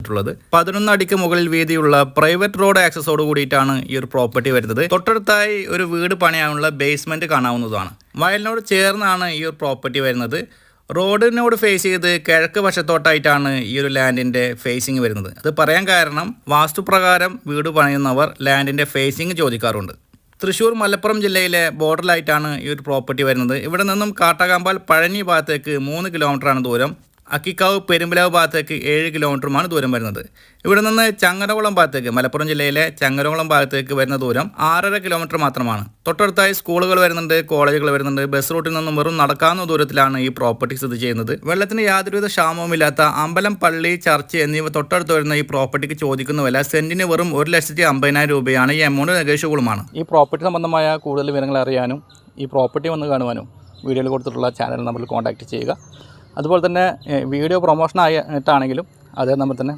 ചെയ്തിട്ടുള്ളത്. 11 അടിക്ക് മുകളിൽ വീതിയുള്ള പ്രൈവറ്റ് റോഡ് ആക്സസോട് കൂടിയിട്ടാണ് ഈ ഒരു പ്രോപ്പർട്ടി വരുന്നത്. തൊട്ടടുത്തായി ഒരു വീട് പണിയാനുള്ള ബേസ്മെന്റ് കാണാവുന്നതാണ്. വയലിനോട് ചേർന്നാണ് ഈ ഒരു പ്രോപ്പർട്ടി വരുന്നത്. റോഡിനോട് ഫേസ് ചെയ്ത് കിഴക്ക് വശത്തോട്ടായിട്ടാണ് ഈ ഒരു ലാൻഡിൻ്റെ ഫേസിങ് വരുന്നത്. അത് പറയാൻ കാരണം വാസ്തുപ്രകാരം വീട് പണിയുന്നവർ ലാൻഡിൻ്റെ ഫേസിങ് ചോദിക്കാറുണ്ട്. തൃശ്ശൂർ മലപ്പുറം ജില്ലയിലെ ബോർഡറിലായിട്ടാണ് ഈ ഒരു പ്രോപ്പർട്ടി വരുന്നത്. ഇവിടെ നിന്നും കാട്ടകാമ്പാൽ പഴനി ഭാഗത്തേക്ക് 3 കിലോമീറ്ററാണ് ദൂരം. അക്കിക്കാവ് പെരുമ്പലാവ് ഭാഗത്തേക്ക് 7 കിലോമീറ്ററുമാണ് ദൂരം വരുന്നത്. ഇവിടെ നിന്ന് ചങ്ങരകുളം ഭാഗത്തേക്ക്, മലപ്പുറം ജില്ലയിലെ ചങ്ങരകുളം ഭാഗത്തേക്ക് വരുന്ന ദൂരം 6.5 കിലോമീറ്റർ മാത്രമാണ്. തൊട്ടടുത്തായി സ്കൂളുകൾ വരുന്നുണ്ട്, കോളേജുകൾ വരുന്നുണ്ട്. ബസ് റൂട്ടിൽ നിന്നും വെറും നടക്കാവുന്ന ദൂരത്തിലാണ് ഈ പ്രോപ്പർട്ടി സ്ഥിതി ചെയ്യുന്നത്. വെള്ളത്തിന് യാതൊരുവിധ ക്ഷാമവുമില്ലാത്ത അമ്പലം, പള്ളി, ചർച്ച് എന്നിവ തൊട്ടടുത്ത് വരുന്ന ഈ പ്രോപ്പർട്ടിക്ക് ചോദിക്കുന്ന വില സെന്റിന് വെറും 1,50,000 രൂപയാണ്. ഈ എമൗണ്ട് നെഗോഷ്യബിളുമാണ്. ഈ പ്രോപ്പർട്ടി സംബന്ധമായ കൂടുതൽ വിവരങ്ങൾ അറിയാനും ഈ പ്രോപ്പർട്ടി വന്ന് കാണുവാനും വീഡിയോയിൽ കൊടുത്തിട്ടുള്ള ചാനൽ നമ്പറിൽ കോൺടാക്റ്റ് ചെയ്യുക. അതുപോലെ തന്നെ വീഡിയോ പ്രൊമോഷൻ ആയിട്ടാണെങ്കിലും അതേ നമ്പർ തന്നെ